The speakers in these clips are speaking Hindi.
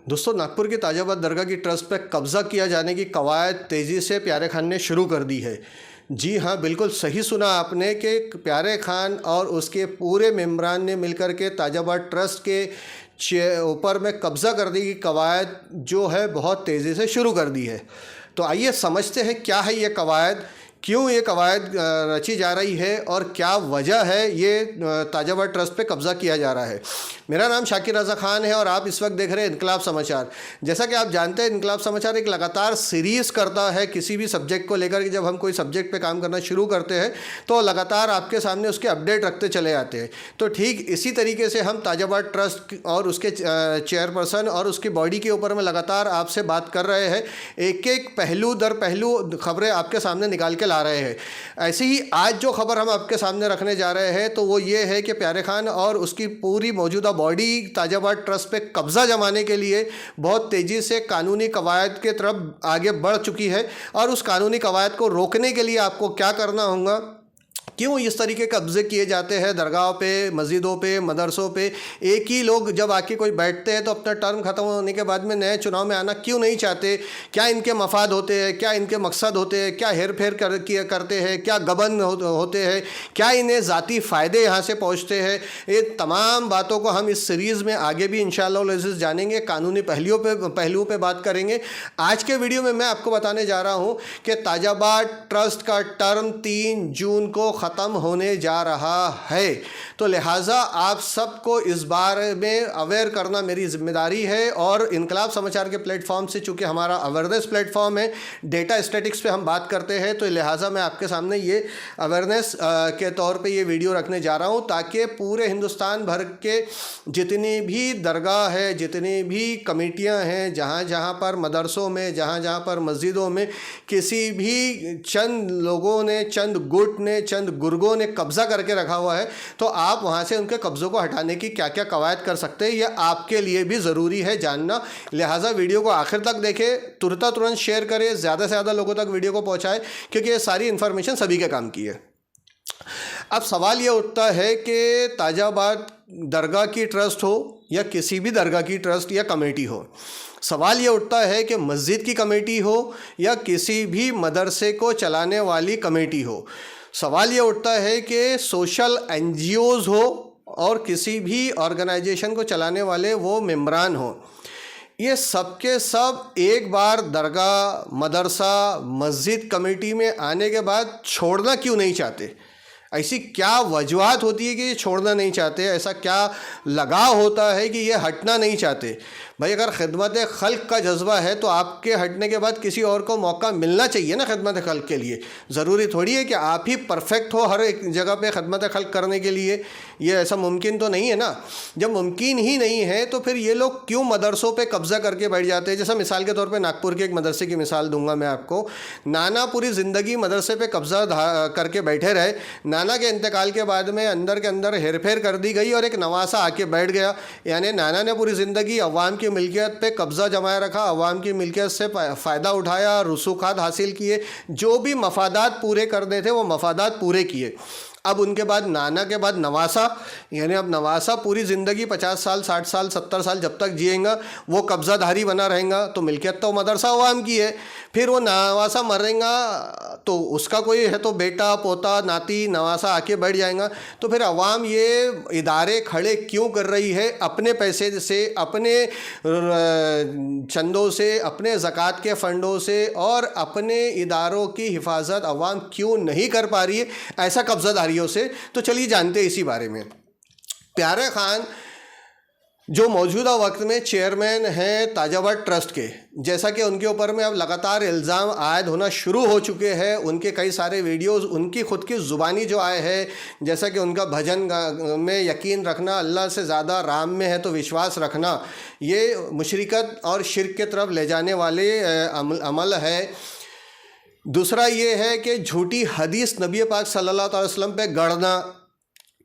दोस्तों, नागपुर की ताज़ाबाद दरगाह की ट्रस्ट पर कब्ज़ा किया जाने की कवायद तेज़ी से प्यारे खान ने शुरू कर दी है। जी हाँ, बिल्कुल सही सुना आपने कि प्यारे खान और उसके पूरे मेंबरान ने मिलकर के ताज़ाबाद ट्रस्ट के ऊपर में कब्ज़ा करने की कवायद जो है बहुत तेज़ी से शुरू कर दी है। तो आइए समझते हैं क्या है ये कवायद, क्यों ये कवायद रची जा रही है और क्या वजह है ये ताज़ाबाद ट्रस्ट पे कब्ज़ा किया जा रहा है। मेरा नाम शाकिर रज़ा ख़ान है और आप इस वक्त देख रहे हैं इनकलाब समाचार। जैसा कि आप जानते हैं, इनकलाब समाचार एक लगातार सीरीज़ करता है किसी भी सब्जेक्ट को लेकर के। जब हम कोई सब्जेक्ट पे काम करना शुरू करते हैं तो लगातार आपके सामने उसके अपडेट रखते चले आते हैं। तो ठीक इसी तरीके से हम ताज़ाबाद ट्रस्ट और उसके चेयरपर्सन और उसकी बॉडी के ऊपर में लगातार आपसे बात कर रहे हैं, एक एक पहलू दर पहलू खबरें आपके सामने निकाल के ला रहे हैं। ऐसे ही आज जो खबर हम आपके सामने रखने जा रहे हैं तो वो ये है कि प्यारे खान और उसकी पूरी मौजूदा बॉडी ताज़ाबाद ट्रस्ट पे कब्ज़ा जमाने के लिए बहुत तेज़ी से कानूनी कवायद के तरफ आगे बढ़ चुकी है। और उस कानूनी कवायद को रोकने के लिए आपको क्या करना होगा, क्यों इस तरीके कब्ज़े किए जाते हैं दरगाहों पे, मस्जिदों पे, मदरसों पे। एक ही लोग जब आके कोई बैठते हैं तो अपना टर्म ख़त्म होने के बाद में नए चुनाव में आना क्यों नहीं चाहते? क्या इनके मफाद होते हैं, क्या इनके मकसद होते हैं, क्या हेर फेर करते हैं, क्या गबन होते हैं, क्या इन्हें ज़ाती फ़ायदे यहाँ से पहुँचते हैं? ये तमाम बातों को हम इस सीरीज़ में आगे भी इंशाअल्लाह अज़ीज़ जानेंगे, कानूनी पहलुओं पर बात करेंगे। आज के वीडियो में मैं आपको बताने जा रहा हूँ कि ताज़ाबाद ट्रस्ट का टर्म 3 जून को ख़त्म होने जा रहा है। तो लिहाजा आप सबको इस बारे में अवेयर करना मेरी ज़िम्मेदारी है। और इनकलाब समाचार के प्लेटफॉर्म से, चूँकि हमारा अवेयरनेस प्लेटफॉर्म है, डेटा स्टैटिक्स पे हम बात करते हैं, तो लिहाजा मैं आपके सामने ये अवेयरनेस के तौर पे ये वीडियो रखने जा रहा हूँ ताकि पूरे हिंदुस्तान भर के जितनी भी दरगाह है, जितनी भी कमेटियाँ हैं, जहाँ जहाँ पर मदरसों में, जहाँ जहाँ पर मस्जिदों में किसी भी चंद लोगों ने, चंद गुट ने, चंद गुर्गों ने कब्ज़ा करके रखा हुआ है, तो आप वहाँ से उनके कब्ज़ों को हटाने की क्या क्या कवायद कर सकते हैं, यह आपके लिए भी ज़रूरी है जानना। लिहाजा वीडियो को आखिर तक देखें, तुरंत शेयर करें, ज़्यादा से ज़्यादा लोगों तक वीडियो को पहुँचाएं, क्योंकि ये सारी इन्फॉर्मेशन सभी के काम की है। अब सवाल ये उठता है कि ताज़ाबाद दरगाह की ट्रस्ट हो या किसी भी दरगाह की ट्रस्ट या कमेटी हो, सवाल ये उठता है कि मस्जिद की कमेटी हो या किसी भी मदरसे को चलाने वाली कमेटी हो, सवाल ये उठता है कि सोशल NGOs हो और किसी भी ऑर्गेनाइजेशन को चलाने वाले वो मेंबरान हो, ये सब के सब एक बार दरगाह, मदरसा, मस्जिद कमेटी में आने के बाद छोड़ना क्यों नहीं चाहते? ऐसी क्या वजूहत होती है कि ये छोड़ना नहीं चाहते? ऐसा क्या लगाव होता है कि ये हटना नहीं चाहते? भाई, अगर खिदमत खल्क का जज्बा है तो आपके हटने के बाद किसी और को मौका मिलना चाहिए ना खिदमत खल्क के लिए। ज़रूरी थोड़ी है कि आप ही परफेक्ट हो हर एक जगह पे खिदमत खल्क करने के लिए, ये ऐसा मुमकिन तो नहीं है ना। जब मुमकिन ही नहीं है तो फिर ये लोग क्यों मदरसों पे कब्ज़ा करके बैठ जाते हैं? जैसा मिसाल के तौर पे नागपुर के एक मदरसे की मिसाल दूंगा मैं आपको। नाना पूरी ज़िंदगी मदरसे पे कब्ज़ा करके बैठे रहे, नाना के इंतकाल के बाद में अंदर के अंदर हेर फेर कर दी गई और एक नवासा आके बैठ गया। यानी नाना ने पूरी ज़िंदगी अवाम की मिल्कियत पे कब्ज़ा जमाए रखा, अवाम की मिल्कियत से फ़ायदा उठाया, रसूखात हासिल किए, जो भी मफादात पूरे करने थे वो मफादात पूरे किए। अब उनके बाद नाना के बाद नवासा, यानी अब नवासा पूरी ज़िंदगी 50 साल, 60 साल, 70 साल जब तक जिएगा वो कब्ज़ाधारी बना रहेगा, तो मिल्कियत तो मदरसा अवाम की है। फिर वो नवासा मरेगा तो उसका कोई है तो बेटा, पोता, नाती नवासा आके बैठ जाएगा। तो फिर अवाम ये इदारे खड़े क्यों कर रही है? अपने पैसे से, अपने चंदों से, अपने ज़कात के फ़ंडों से और अपने इदारों की हिफाजत अवाम क्यों नहीं कर पा रही है ऐसा कब्ज़ाधारियों से? तो चलिए जानते हैं इसी बारे में। प्यारे खान जो मौजूदा वक्त में चेयरमैन हैं ताज़ाबाद ट्रस्ट के, जैसा कि उनके ऊपर में अब लगातार इल्ज़ाम आयद होना शुरू हो चुके हैं, उनके कई सारे वीडियोस उनकी ख़ुद की ज़ुबानी जो आए हैं, जैसा कि उनका भजन में यकीन रखना, अल्लाह से ज़्यादा राम में है तो विश्वास रखना, ये मुशरिकत और शिर्क के तरफ ले जाने वाले अमल है। दूसरा ये है कि झूठी हदीस नबी पाक सल्लल्लाहु अलैहि वसल्लम पे गढ़ना।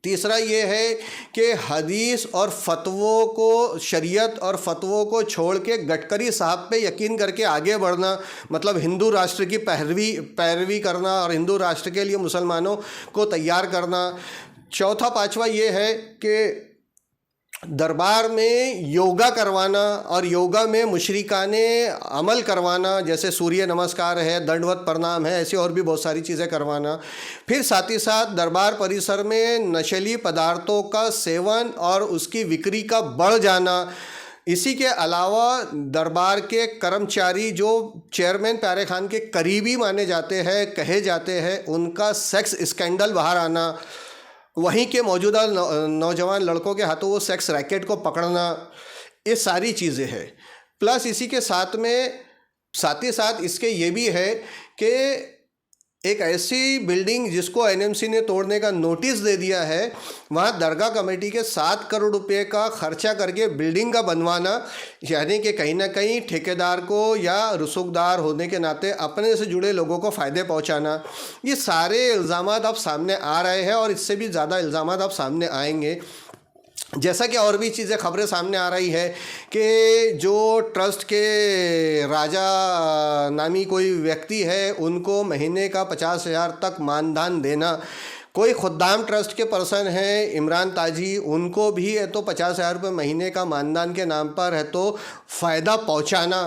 तीसरा ये है कि हदीस और फतवों को, शरीयत और फतवों को छोड़ के गडकरी साहब पे यकीन करके आगे बढ़ना, मतलब हिंदू राष्ट्र की पैरवी करना और हिंदू राष्ट्र के लिए मुसलमानों को तैयार करना। चौथा पांचवा ये है कि दरबार में योगा करवाना और योगा में मुशरिकाने अमल करवाना, जैसे सूर्य नमस्कार है, दंडवत प्रणाम है, ऐसी और भी बहुत सारी चीज़ें करवाना। फिर साथ ही साथ दरबार परिसर में नशीली पदार्थों का सेवन और उसकी बिक्री का बढ़ जाना। इसी के अलावा दरबार के कर्मचारी जो चेयरमैन प्यारे खान के करीबी माने जाते हैं, कहे जाते हैं, उनका सेक्स स्कैंडल बाहर आना, वहीं के मौजूदा नौजवान लड़कों के हाथों वो सेक्स रैकेट को पकड़ना, ये सारी चीज़ें हैं। प्लस इसी के साथ में साथ ही साथ इसके ये भी है कि एक ऐसी बिल्डिंग जिसको एनएमसी ने तोड़ने का नोटिस दे दिया है, वहाँ दरगाह कमेटी के 7 करोड़ रुपए का खर्चा करके बिल्डिंग का बनवाना, यानी कि कहीं ना कहीं ठेकेदार को या रसूखदार होने के नाते अपने से जुड़े लोगों को फ़ायदे पहुँचाना, ये सारे इल्ज़ामात अब सामने आ रहे हैं और इससे भी ज़्यादा इल्ज़ामात अब सामने आएंगे। जैसा कि और भी चीज़ें खबरें सामने आ रही है कि जो ट्रस्ट के राजा नामी कोई व्यक्ति है, उनको महीने का 50,000 तक मानदान देना। कोई खुद्दाम ट्रस्ट के पर्सन हैं इमरान ताजी, उनको भी है तो 50,000 रुपये महीने का मानदान के नाम पर है तो फ़ायदा पहुंचाना।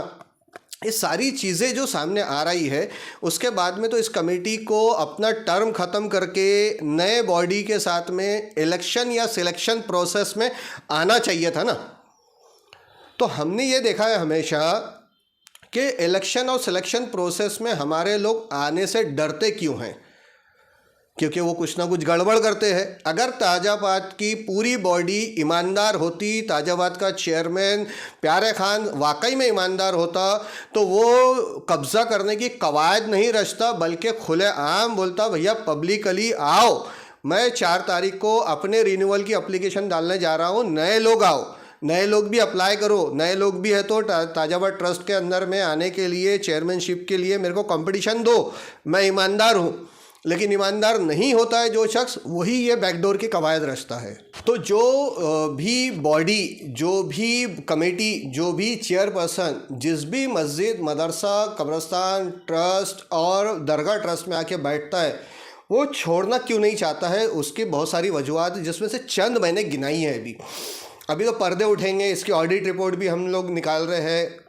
ये सारी चीज़ें जो सामने आ रही है, उसके बाद में तो इस कमेटी को अपना टर्म ख़त्म करके नए बॉडी के साथ में इलेक्शन या सिलेक्शन प्रोसेस में आना चाहिए था ना। तो हमने ये देखा है हमेशा कि इलेक्शन और सिलेक्शन प्रोसेस में हमारे लोग आने से डरते क्यों हैं, क्योंकि वो कुछ ना कुछ गड़बड़ करते हैं। अगर ताज़ाबाद की पूरी बॉडी ईमानदार होती, ताज़ाबाद का चेयरमैन प्यारे खान वाकई में ईमानदार होता, तो वो कब्ज़ा करने की कवायद नहीं रचता, बल्कि खुलेआम बोलता, भैया पब्लिकली आओ, मैं 4 तारीख को अपने रिन्यूअल की एप्लीकेशन डालने जा रहा हूँ, नए लोग आओ, नए लोग भी अप्लाई करो, नए लोग भी है तो ताज़ाबाद ट्रस्ट के अंदर में आने के लिए, चेयरमैनशिप के लिए मेरे को कंपटीशन दो, मैं ईमानदार हूँ। लेकिन ईमानदार नहीं होता है जो शख्स, वही ये बैकडोर की कवायद रचता है। तो जो भी बॉडी, जो भी कमेटी, जो भी चेयरपर्सन जिस भी मस्जिद, मदरसा, कब्रस्तान, ट्रस्ट और दरगाह ट्रस्ट में आके बैठता है, वो छोड़ना क्यों नहीं चाहता है, उसकी बहुत सारी वजूहत, जिसमें से चंद मैंने गिनाई है। अभी तो पर्दे उठेंगे, इसकी ऑडिट रिपोर्ट भी हम लोग निकाल रहे हैं,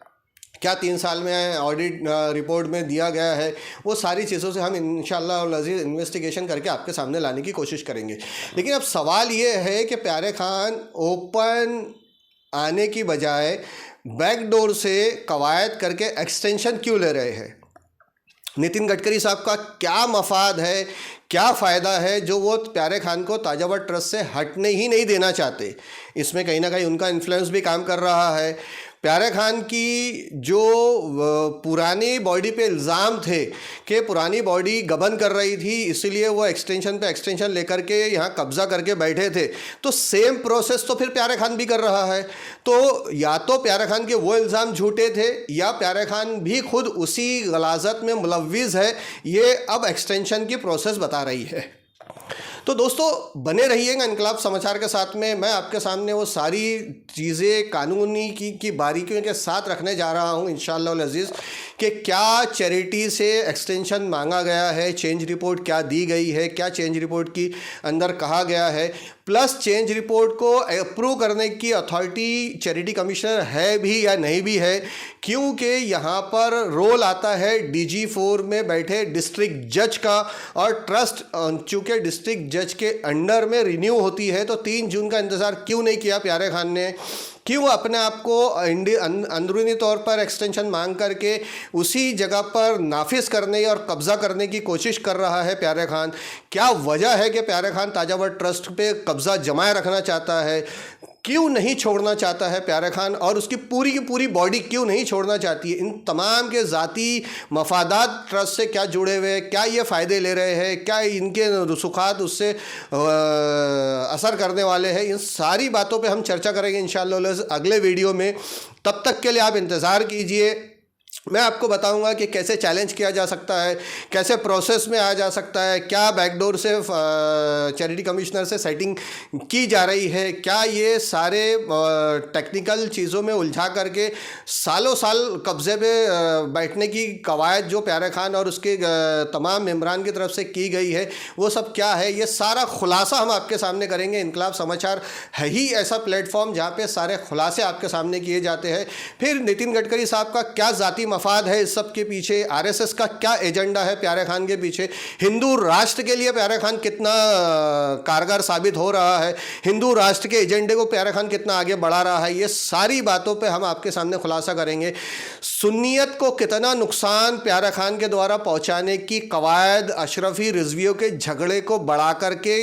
क्या 3 साल में ऑडिट रिपोर्ट में दिया गया है, वो सारी चीज़ों से हम इंशाअल्लाह अज़ीज़ इन्वेस्टिगेशन करके आपके सामने लाने की कोशिश करेंगे। लेकिन अब सवाल ये है कि प्यारे खान ओपन आने की बजाय बैकडोर से कवायद करके एक्सटेंशन क्यों ले रहे हैं? नितिन गडकरी साहब का क्या मफाद है, क्या फ़ायदा है जो वो प्यारे खान को ताज़ाबाद ट्रस्ट से हटने ही नहीं देना चाहते? इसमें कहीं ना कहीं उनका इन्फ्लुएंस भी काम कर रहा है। प्यारे खान की जो पुरानी बॉडी पे इल्ज़ाम थे कि पुरानी बॉडी गबन कर रही थी, इसलिए वो एक्सटेंशन पे एक्सटेंशन लेकर के यहाँ कब्ज़ा करके बैठे थे, तो सेम प्रोसेस तो फिर प्यारे खान भी कर रहा है। तो या तो प्यारे खान के वो इल्ज़ाम झूठे थे, या प्यारे खान भी खुद उसी गलाजत में मुलव्विज़ है, ये अब एक्सटेंशन की प्रोसेस बता रही है। तो दोस्तों बने रहिएगा इनकलाब समाचार के साथ में। मैं आपके सामने वो सारी चीज़ें कानूनी की बारीकियों के साथ रखने जा रहा हूँ इंशाअल्लाह अज़ीज़, कि क्या चैरिटी से एक्सटेंशन मांगा गया है, चेंज रिपोर्ट क्या दी गई है, क्या चेंज रिपोर्ट की अंदर कहा गया है, प्लस चेंज रिपोर्ट को अप्रूव करने की अथॉरिटी चैरिटी कमिश्नर है भी या नहीं भी है, क्योंकि यहाँ पर रोल आता है DG4 में बैठे डिस्ट्रिक्ट जज का, और ट्रस्ट चूँकि डिस्ट्रिक्ट जज के अंडर में रिन्यू होती है, तो 3 जून का इंतज़ार क्यों नहीं किया प्यारे खान ने? क्यों अपने आप को अंदरूनी तौर पर एक्सटेंशन मांग करके उसी जगह पर नाफिज करने और कब्ज़ा करने की कोशिश कर रहा है प्यारे खान? क्या वजह है कि प्यारे खान ताज़ाबाद ट्रस्ट पे कब्ज़ा जमाए रखना चाहता है? क्यों नहीं छोड़ना चाहता है प्यारे खान, और उसकी की पूरी बॉडी क्यों नहीं छोड़ना चाहती है? इन तमाम के ज़ाती मफादात ट्रस्ट से क्या जुड़े हुए हैं, क्या ये फ़ायदे ले रहे हैं, क्या इनके रसूखात उससे असर करने वाले हैं, इन सारी बातों पे हम चर्चा करेंगे इंशाअल्लाह अगले वीडियो में। तब तक के लिए आप इंतज़ार कीजिए। मैं आपको बताऊंगा कि कैसे चैलेंज किया जा सकता है, कैसे प्रोसेस में आ जा सकता है, क्या बैकडोर से चैरिटी कमिश्नर से सेटिंग की जा रही है, क्या ये सारे टेक्निकल चीज़ों में उलझा करके सालों साल कब्ज़े पे बैठने की कवायद जो प्यारे खान और उसके तमाम मेम्बरान की तरफ से की गई है वो सब क्या है, ये सारा खुलासा हम आपके सामने करेंगे। इनकलाब समाचार है ही ऐसा प्लेटफॉर्म जहाँ पे सारे खुलासे आपके सामने किए जाते हैं। फिर नितिन गडकरी साहब का क्या ज़ाती मफाद है इस सब के पीछे, आरएसएस का क्या एजेंडा है प्यारे खान के पीछे, हिंदू राष्ट्र के लिए प्यारे खान कितना कारगर साबित हो रहा है, हिंदू राष्ट्र के एजेंडे को प्यारे खान कितना आगे बढ़ा रहा है, ये सारी बातों पे हम आपके सामने खुलासा करेंगे। सुन्नियत को कितना नुकसान प्यारे खान के द्वारा पहुंचाने की कवायद अशरफी रिजवियों के झगड़े को बढ़ा करके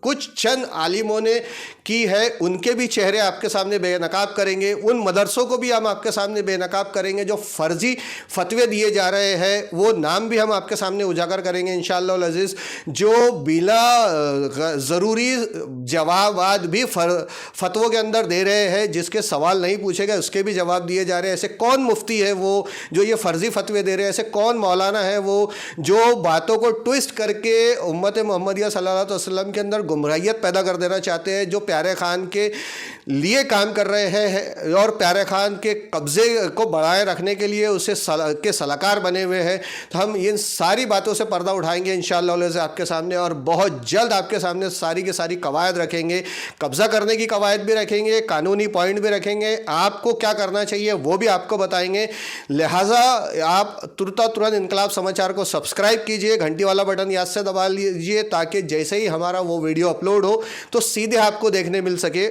कुछ चंद आलिमों ने की है, उनके भी चेहरे आपके सामने बेनकाब करेंगे। उन मदरसों को भी हम आपके सामने बेनकाब करेंगे जो फर्जी फतवे दिए जा रहे हैं, वो नाम भी हम आपके सामने उजागर करेंगे इंशाअल्लाह अज़ीज़। जो बिला ज़रूरी जवाबात भी फतवों के अंदर दे रहे हैं, जिसके सवाल नहीं पूछे गए उसके भी जवाब दिए जा रहे हैं। ऐसे कौन मुफ्ती है वो जो ये फर्जी फतवे दे रहे हैं, ऐसे कौन मौलाना है वो जो बातों को ट्विस्ट करके उम्मत मोहम्मदिया सल्लल्लाहु अलैहि वसल्लम के अंदर गुमराहियत पैदा कर देना चाहते हैं, जो प्यारे खान के लिए काम कर रहे हैं और प्यारे खान के कब्ज़े को बढ़ाए रखने के लिए उसे के सलाहकार बने हुए हैं। तो हम इन सारी बातों से पर्दा उठाएंगे इंशाअल्लाह आपके सामने, और बहुत जल्द आपके सामने सारी की सारी कवायद रखेंगे, कब्ज़ा करने की कवायद भी रखेंगे, कानूनी पॉइंट भी रखेंगे, आपको क्या करना चाहिए वो भी आपको बताएंगे। लिहाजा आप तुरंत इनकलाब समाचार को सब्सक्राइब कीजिए, घंटी वाला बटन याद से दबा लीजिए ताकि जैसे ही हमारा वो वीडियो अपलोड हो तो सीधे आपको देखने मिल सके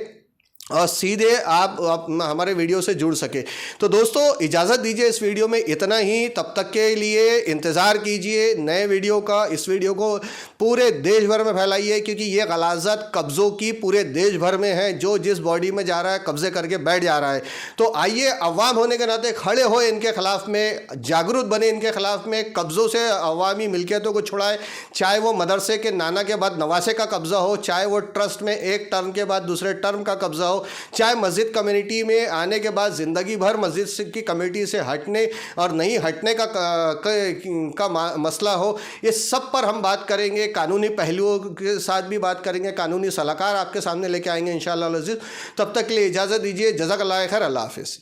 और सीधे आप हमारे वीडियो से जुड़ सके। तो दोस्तों इजाज़त दीजिए इस वीडियो में इतना ही, तब तक के लिए इंतज़ार कीजिए नए वीडियो का। इस वीडियो को पूरे देश भर में फैलाइए क्योंकि ये गलाज़त कब्ज़ों की पूरे देश भर में है, जो जिस बॉडी में जा रहा है कब्ज़े करके बैठ जा रहा है। तो आइए अवाम होने के नाते खड़े हो इनके ख़िलाफ़ में, जागरूक बने इनके ख़िलाफ़ में, कब्ज़ों से अवामी मिल्कियतों को छुड़ाए, चाहे वो मदरसे के नाना के बाद नवासे का कब्ज़ा हो, चाहे वो ट्रस्ट में एक टर्म के बाद दूसरे टर्म का कब्ज़ा हो, चाहे मस्जिद कम्युनिटी में आने के बाद ज़िंदगी भर मस्जिद की कमेटी से हटने और नहीं हटने का मसला हो, ये सब पर हम बात करेंगे। कानूनी पहलुओं के साथ भी बात करेंगे, कानूनी सलाहकार आपके सामने लेके आएंगे इंशाअल्लाह अज़ीज़। तब तक के लिए इजाज़त दीजिए। जज़ाकल्लाह खैर, अल्लाह हाफ़िज़।